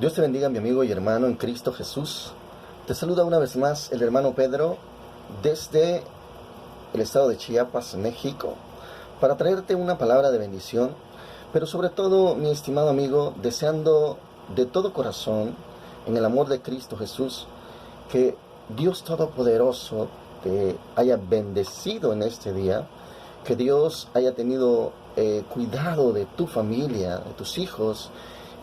Dios te bendiga, mi amigo y hermano en Cristo Jesús. Te saluda una vez más el hermano Pedro desde el estado de Chiapas, México, para traerte una palabra de bendición, pero sobre todo, mi estimado amigo, deseando de todo corazón, en el amor de Cristo Jesús, que Dios Todopoderoso te haya bendecido en este día, que Dios haya tenido cuidado de tu familia, de tus hijos,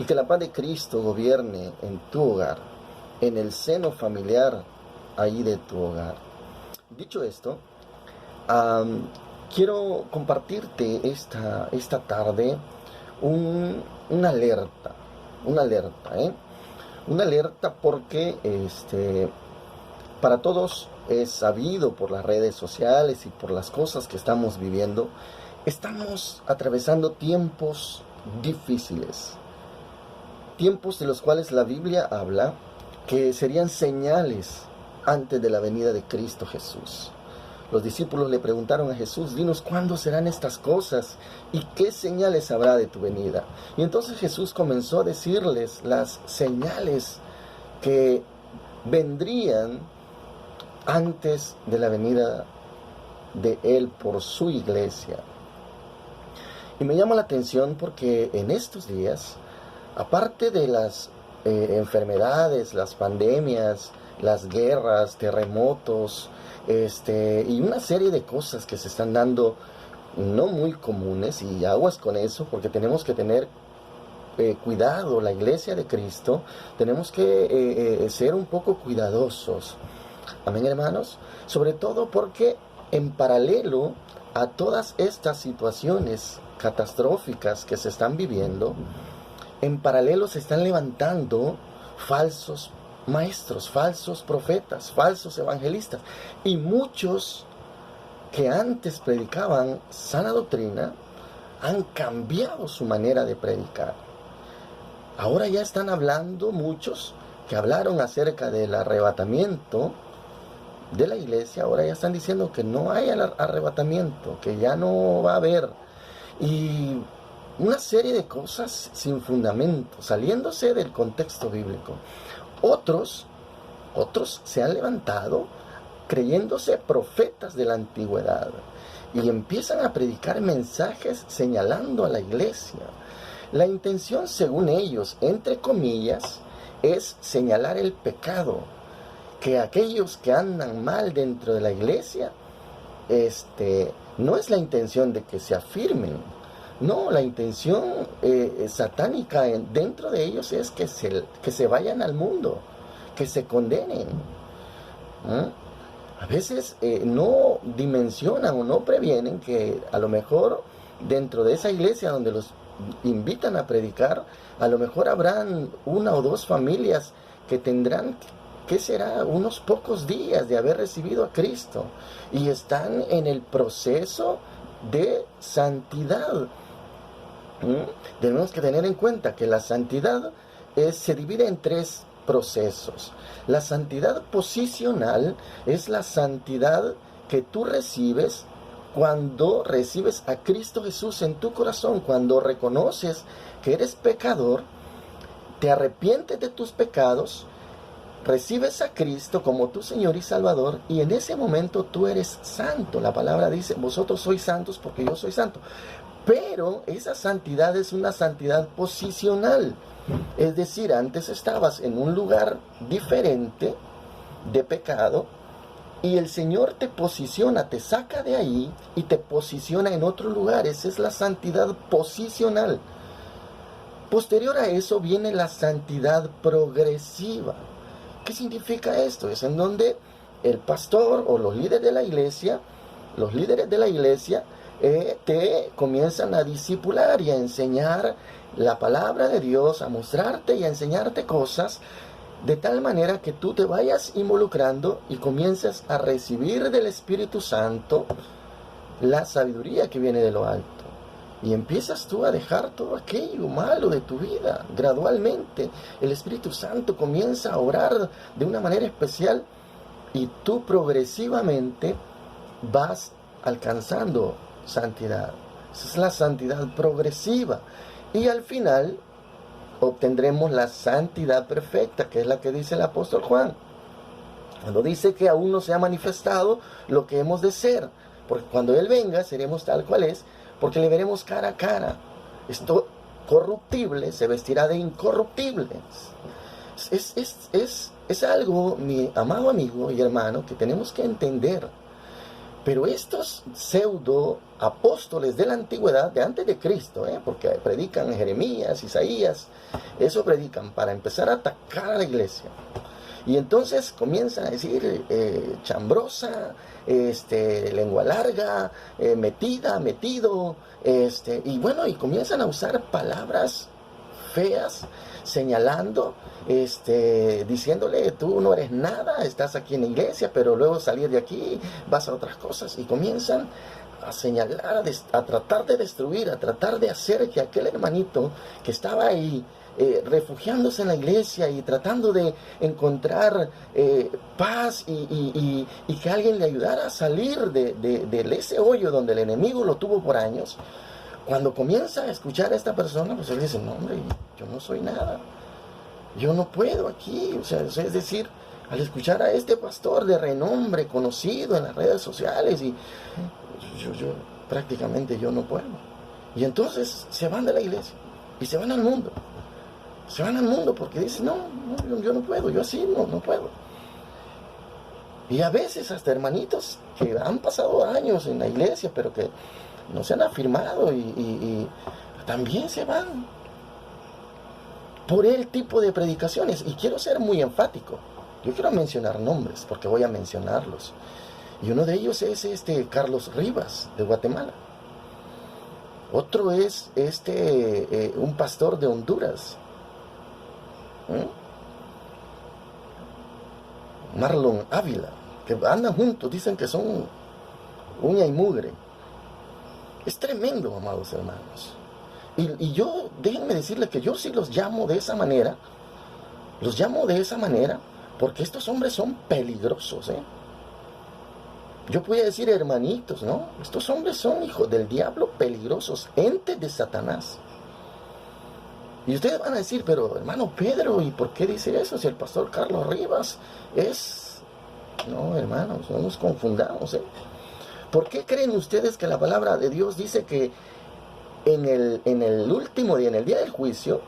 y que la paz de Cristo gobierne en tu hogar, en el seno familiar ahí de tu hogar. Dicho esto, quiero compartirte esta tarde una alerta, una alerta porque para todos es sabido por las redes sociales y por las cosas que estamos viviendo, estamos atravesando tiempos difíciles. Tiempos de los cuales la Biblia habla que serían señales antes de la venida de Cristo Jesús. Los discípulos le preguntaron a Jesús: dinos cuándo serán estas cosas y qué señales habrá de tu venida. Y entonces Jesús comenzó a decirles las señales que vendrían antes de la venida de Él por su iglesia. Y me llama la atención porque en estos días, aparte de las enfermedades, las pandemias, las guerras, terremotos, y una serie de cosas que se están dando no muy comunes, y aguas con eso, porque tenemos que tener cuidado, la iglesia de Cristo, tenemos que ser un poco cuidadosos. Amén, hermanos. Sobre todo porque en paralelo a todas estas situaciones catastróficas que se están viviendo, en paralelo se están levantando falsos maestros, falsos profetas, falsos evangelistas. Y muchos que antes predicaban sana doctrina han cambiado su manera de predicar. Ahora ya están hablando muchos que hablaron acerca del arrebatamiento de la iglesia. Ahora ya están diciendo que no hay arrebatamiento, que ya no va a haber. Y una serie de cosas sin fundamento, saliéndose del contexto bíblico. Otros se han levantado creyéndose profetas de la antigüedad y empiezan a predicar mensajes señalando a la iglesia. La intención, según ellos, entre comillas, es señalar el pecado, que aquellos que andan mal dentro de la iglesia, no es la intención de que se afirmen. No, la intención satánica dentro de ellos es que se vayan al mundo, que se condenen. A veces no dimensionan o no previenen que a lo mejor dentro de esa iglesia donde los invitan a predicar, a lo mejor habrán una o dos familias que tendrán, ¿qué será?, unos pocos días de haber recibido a Cristo y están en el proceso de santidad. Tenemos que tener en cuenta que la santidad se divide en tres procesos. La santidad posicional es la santidad que tú recibes cuando recibes a Cristo Jesús en tu corazón, cuando reconoces que eres pecador, te arrepientes de tus pecados, recibes a Cristo como tu Señor y Salvador, y en ese momento tú eres santo. La palabra dice: vosotros sois santos porque yo soy santo. Pero esa santidad es una santidad posicional. Es decir, antes estabas en un lugar diferente de pecado y el Señor te posiciona, te saca de ahí y te posiciona en otro lugar. Esa es la santidad posicional. Posterior a eso viene la santidad progresiva. ¿Qué significa esto? Es en donde el pastor o los líderes de la iglesia, te comienzan a discipular y a enseñar la palabra de Dios, a mostrarte y a enseñarte cosas de tal manera que tú te vayas involucrando y comiences a recibir del Espíritu Santo la sabiduría que viene de lo alto. Y empiezas tú a dejar todo aquello malo de tu vida. Gradualmente el Espíritu Santo comienza a obrar de una manera especial y tú progresivamente vas alcanzando santidad. Esa es la santidad progresiva. Y al final obtendremos la santidad perfecta, que es la que dice el apóstol Juan. Cuando dice que aún no se ha manifestado lo que hemos de ser, porque cuando Él venga seremos tal cual es, porque le veremos cara a cara. Esto corruptible se vestirá de incorruptibles. Es algo, mi amado amigo y hermano, que tenemos que entender. Pero estos pseudo apóstoles de la antigüedad, de antes de Cristo, porque predican Jeremías, Isaías, eso predican para empezar a atacar a la iglesia. Y entonces comienzan a decir chambrosa, lengua larga, metida, metido, y bueno, y comienzan a usar palabras feas, señalando, diciéndole, tú no eres nada, estás aquí en la iglesia, pero luego salir de aquí, vas a otras cosas, y comienzan a señalar, a tratar de destruir, a tratar de hacer que aquel hermanito que estaba ahí, refugiándose en la iglesia y tratando de encontrar paz y que alguien le ayudara a salir de ese hoyo donde el enemigo lo tuvo por años. Cuando comienza a escuchar a esta persona, pues él dice, no hombre, yo no soy nada, yo no puedo aquí, o sea, es decir, al escuchar a este pastor de renombre, conocido en las redes sociales, y yo prácticamente yo no puedo. Y entonces se van de la iglesia y se van al mundo. Se van al mundo porque dicen, no, yo no puedo, yo así no puedo. Y a veces hasta hermanitos que han pasado años en la iglesia, pero que no se han afirmado y también se van por el tipo de predicaciones. Y quiero ser muy enfático. Yo quiero mencionar nombres porque voy a mencionarlos. Y uno de ellos es Carlos Rivas de Guatemala. Otro es un pastor de Honduras. Marlon Ávila, que andan juntos, dicen que son uña y mugre. Es tremendo, amados hermanos. Y yo, déjenme decirles que yo sí los llamo de esa manera. Los llamo de esa manera porque estos hombres son peligrosos, Yo voy a decir hermanitos, ¿no? Estos hombres son hijos del diablo, peligrosos, entes de Satanás. Y ustedes van a decir, pero hermano Pedro, ¿y por qué dice eso si el pastor Carlos Rivas es...? No, hermanos, no nos confundamos, ¿Por qué creen ustedes que la palabra de Dios dice que en el último día, en el día del juicio,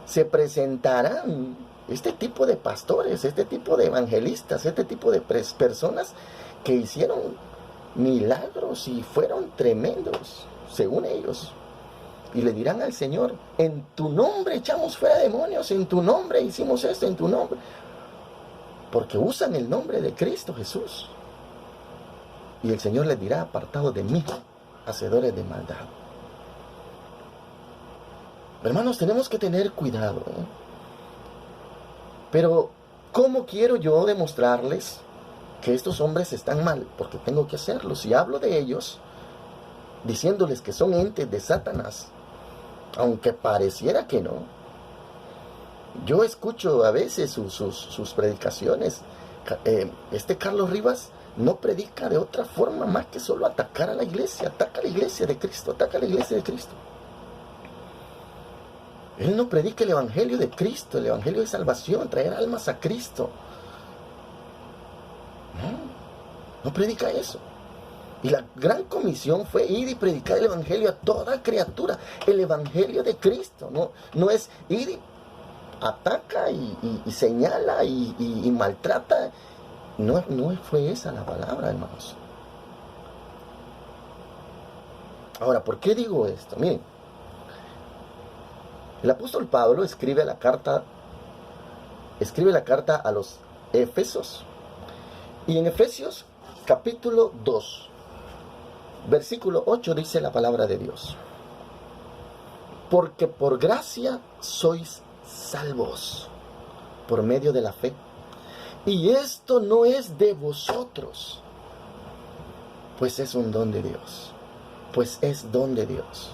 se presentarán este tipo de pastores, este tipo de evangelistas, este tipo de personas que hicieron milagros y fueron tremendos, según ellos? Y le dirán al Señor, en tu nombre echamos fuera demonios, en tu nombre hicimos esto, en tu nombre. Porque usan el nombre de Cristo Jesús. Y el Señor les dirá, apartados de mí, hacedores de maldad. Hermanos, tenemos que tener cuidado. Pero, ¿cómo quiero yo demostrarles que estos hombres están mal? Porque tengo que hacerlo. Si hablo de ellos, diciéndoles que son entes de Satanás, aunque pareciera que no. Yo escucho a veces sus predicaciones. Carlos Rivas no predica de otra forma más que solo atacar a la iglesia. Ataca a la iglesia de Cristo, ataca a la iglesia de Cristo. Él no predica el evangelio de Cristo, el evangelio de salvación, traer almas a Cristo. No predica eso. Y la gran comisión fue ir y predicar el evangelio a toda criatura. El evangelio de Cristo. No es ir y ataca y señala y maltrata. No fue esa la palabra, hermanos. Ahora, ¿por qué digo esto? Miren, el apóstol Pablo escribe la carta a los Efesios. Y en Efesios capítulo 2, versículo 8 dice la palabra de Dios. Porque por gracia sois salvos por medio de la fe. Y esto no es de vosotros, pues es un don de Dios. Pues es don de Dios.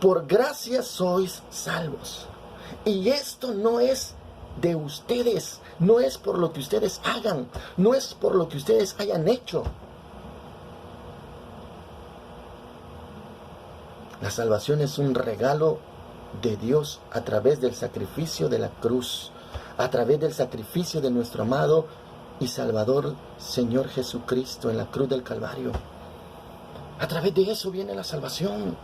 Por gracia sois salvos. Y esto no es de ustedes, no es por lo que ustedes hagan, no es por lo que ustedes hayan hecho. La salvación es un regalo de Dios a través del sacrificio de la cruz, a través del sacrificio de nuestro amado y Salvador Señor Jesucristo en la cruz del Calvario. A través de eso viene la salvación.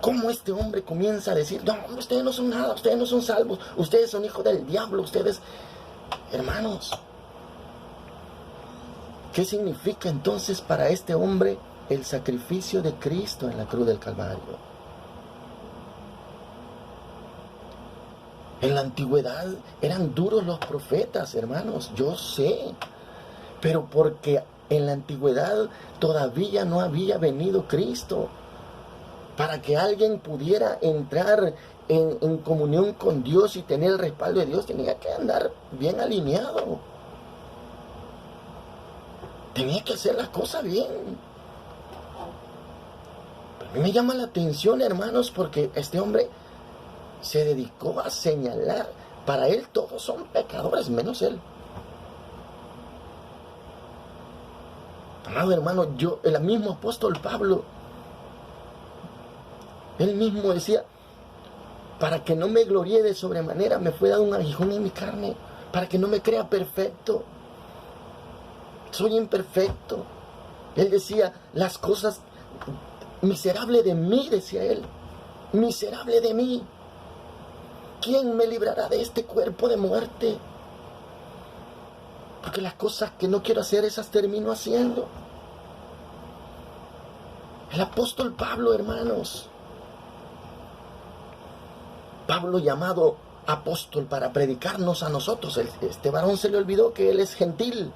¿Cómo este hombre comienza a decir, no, ustedes no son nada, ustedes no son salvos, ustedes son hijos del diablo, ustedes, hermanos? ¿Qué significa entonces para este hombre el sacrificio de Cristo en la cruz del Calvario? En la antigüedad eran duros los profetas, hermanos, yo sé, pero porque en la antigüedad todavía no había venido Cristo. Para que alguien pudiera entrar en comunión con Dios y tener el respaldo de Dios, tenía que andar bien alineado. Tenía que hacer las cosas bien. Pero a mí me llama la atención, hermanos, porque este hombre se dedicó a señalar. Para él todos son pecadores, menos él. Amado hermano, el mismo apóstol Pablo, él mismo decía, para que no me gloríe de sobremanera, me fue dado un aguijón en mi carne, para que no me crea perfecto. Soy imperfecto. Él decía, las cosas, miserable de mí, decía él, miserable de mí. ¿Quién me librará de este cuerpo de muerte? Porque las cosas que no quiero hacer, esas termino haciendo. El apóstol Pablo, hermanos, Pablo llamado apóstol para predicarnos a nosotros. Este varón se le olvidó que él es gentil.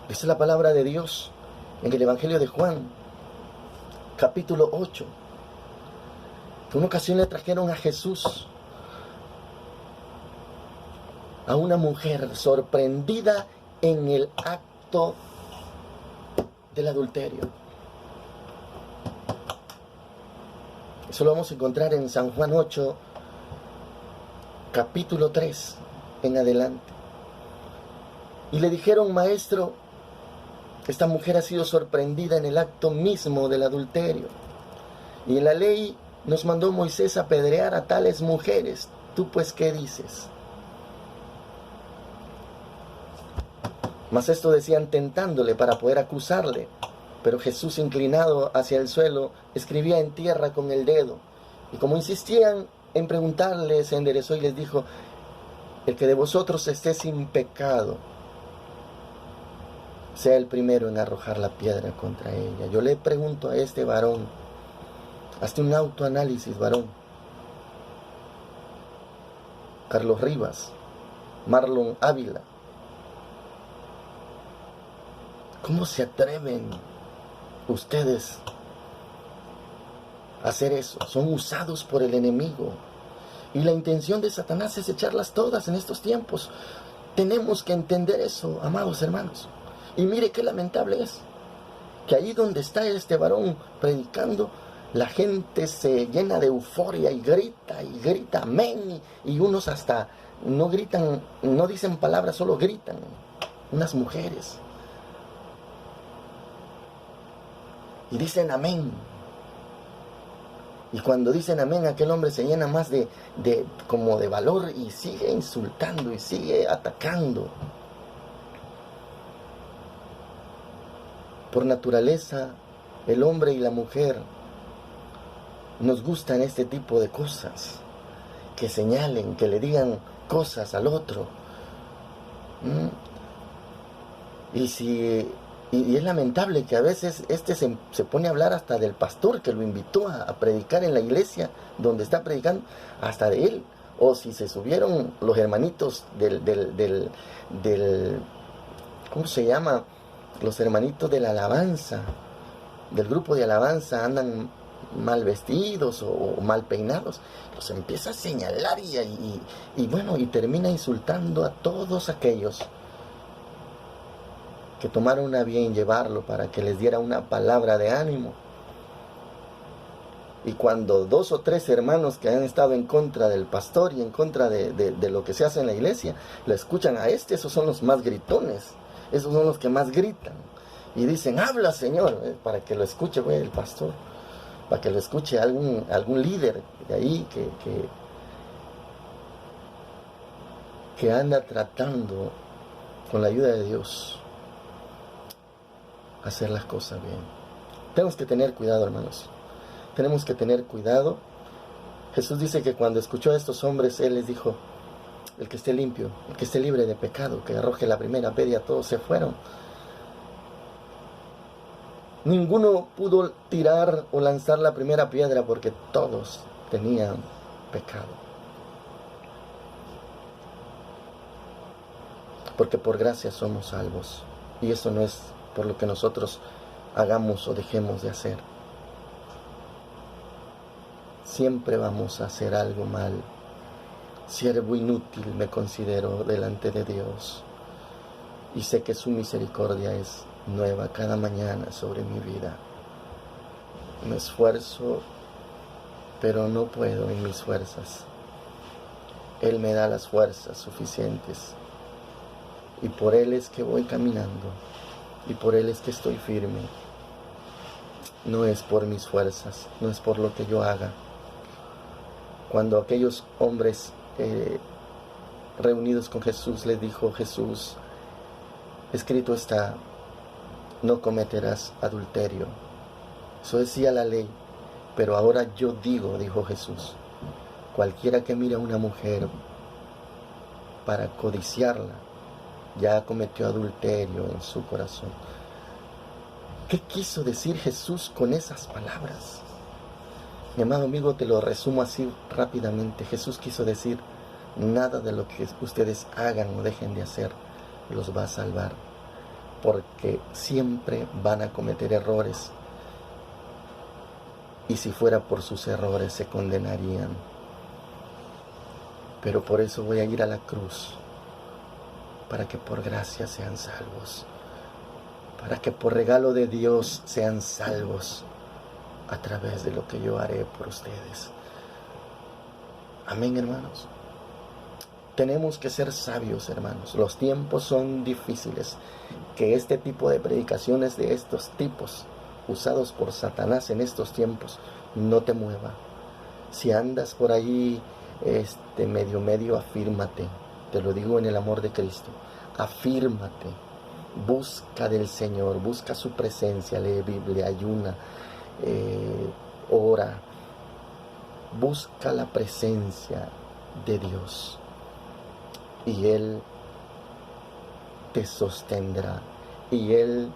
Esa es la palabra de Dios en el Evangelio de Juan, capítulo 8. Que una ocasión le trajeron a Jesús a una mujer sorprendida en el acto del adulterio. Eso lo vamos a encontrar en San Juan 8, capítulo 3 en adelante. Y le dijeron, maestro, esta mujer ha sido sorprendida en el acto mismo del adulterio. Y en la ley nos mandó Moisés a apedrear a tales mujeres. ¿Tú pues qué dices? Mas esto decían tentándole para poder acusarle. Pero Jesús, inclinado hacia el suelo, escribía en tierra con el dedo. Y como insistían en preguntarle, se enderezó y les dijo, el que de vosotros esté sin pecado, sea el primero en arrojar la piedra contra ella. Yo le pregunto a este varón, hazte un autoanálisis, varón. Carlos Rivas, Marlon Ávila, ¿cómo se atreven ustedes a hacer eso? Son usados por el enemigo. Y la intención de Satanás es echarlas todas en estos tiempos. Tenemos que entender eso, amados hermanos. Y mire qué lamentable es que ahí donde está este varón predicando, la gente se llena de euforia y grita amén. Y unos hasta no gritan, no dicen palabras, solo gritan. Unas mujeres. Y dicen amén. Y cuando dicen amén, aquel hombre se llena más como de valor y sigue insultando y sigue atacando. Por naturaleza, el hombre y la mujer nos gustan este tipo de cosas, que señalen, que le digan cosas al otro. Y es lamentable que a veces se pone a hablar hasta del pastor que lo invitó a predicar en la iglesia donde está predicando, hasta de él. O si se subieron los hermanitos del ¿cómo se llama? Los hermanitos de la alabanza, del grupo de alabanza, andan mal vestidos o mal peinados, los empieza a señalar y termina insultando a todos aquellos que tomaron a bien llevarlo para que les diera una palabra de ánimo. Y cuando 2 o 3 hermanos que han estado en contra del pastor y en contra de lo que se hace en la iglesia, lo escuchan a esos son los más gritones. Esos son los que más gritan y dicen, habla Señor, para que lo escuche el pastor, para que lo escuche algún líder de ahí que anda tratando con la ayuda de Dios hacer las cosas bien. Tenemos que tener cuidado, hermanos. Tenemos que tener cuidado. Jesús dice que cuando escuchó a estos hombres, Él les dijo, el que esté limpio, el que esté libre de pecado, que arroje la primera piedra. Todos se fueron. Ninguno pudo tirar o lanzar la primera piedra porque todos tenían pecado. Porque por gracia somos salvos. Y eso no es por lo que nosotros hagamos o dejemos de hacer. Siempre vamos a hacer algo mal. Siervo inútil me considero delante de Dios. Y sé que su misericordia es nueva cada mañana sobre mi vida. Me esfuerzo, pero no puedo en mis fuerzas. Él me da las fuerzas suficientes. Y por Él es que voy caminando. Y por Él es que estoy firme. No es por mis fuerzas, no es por lo que yo haga. Cuando aquellos hombres reunidos con Jesús les dijo Jesús, escrito está, no cometerás adulterio. Eso decía la ley, pero ahora yo digo, dijo Jesús, cualquiera que mire a una mujer para codiciarla, ya cometió adulterio en su corazón. ¿Qué quiso decir Jesús con esas palabras? Mi amado amigo, te lo resumo así rápidamente. Jesús quiso decir, nada de lo que ustedes hagan o dejen de hacer los va a salvar, porque siempre van a cometer errores, y si fuera por sus errores se condenarían. Pero por eso voy a ir a la cruz, para que por gracia sean salvos, para que por regalo de Dios sean salvos a través de lo que yo haré por ustedes. Amén, hermanos. Tenemos que ser sabios, hermanos. Los tiempos son difíciles. Que este tipo de predicaciones de estos tipos usados por Satanás en estos tiempos no te mueva. Si andas por ahí medio, afírmate. Te lo digo en el amor de Cristo. Afírmate. Busca del Señor, busca su presencia, lee Biblia, ayuna, ora. Busca la presencia de Dios y Él te sostendrá y Él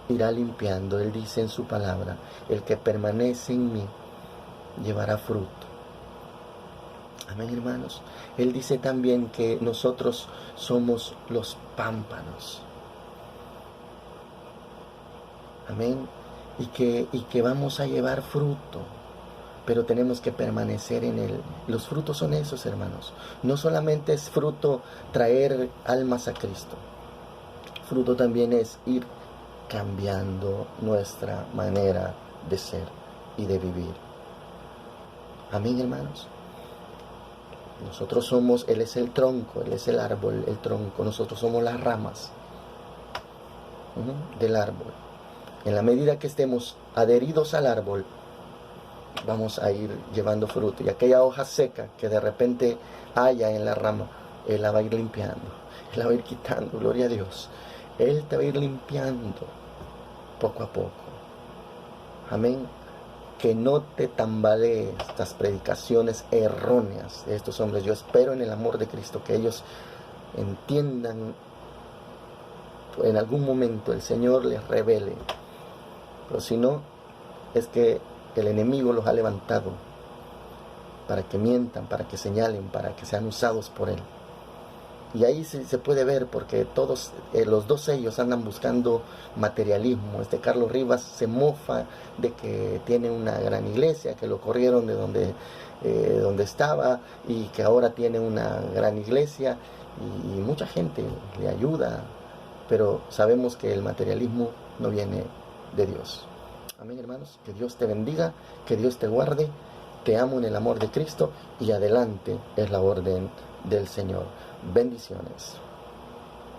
irá limpiando. Él dice en su palabra, el que permanece en mí llevará fruto. Amén, hermanos. Él dice también que nosotros somos los pámpanos. Amén. Y que vamos a llevar fruto, pero tenemos que permanecer en Él. Los frutos son esos, hermanos. No solamente es fruto traer almas a Cristo. Fruto también es ir cambiando nuestra manera de ser y de vivir. Amén, hermanos. Nosotros somos, Él es el tronco, Él es el árbol, el tronco. Nosotros somos las ramas del árbol. En la medida que estemos adheridos al árbol, vamos a ir llevando fruto. Y aquella hoja seca que de repente haya en la rama, Él la va a ir limpiando. Él la va a ir quitando, gloria a Dios. Él te va a ir limpiando poco a poco. Amén. Que no te tambalee estas predicaciones erróneas de estos hombres. Yo espero en el amor de Cristo que ellos entiendan. En algún momento el Señor les revele. Pero si no, es que el enemigo los ha levantado para que mientan, para que señalen, para que sean usados por Él. Y ahí se puede ver, porque todos los dos sellos andan buscando materialismo. Carlos Rivas se mofa de que tiene una gran iglesia, que lo corrieron de donde estaba y que ahora tiene una gran iglesia y mucha gente le ayuda, pero sabemos que el materialismo no viene de Dios. Amén, hermanos. Que Dios te bendiga, que Dios te guarde. Te amo en el amor de Cristo y adelante es la orden del Señor. Bendiciones.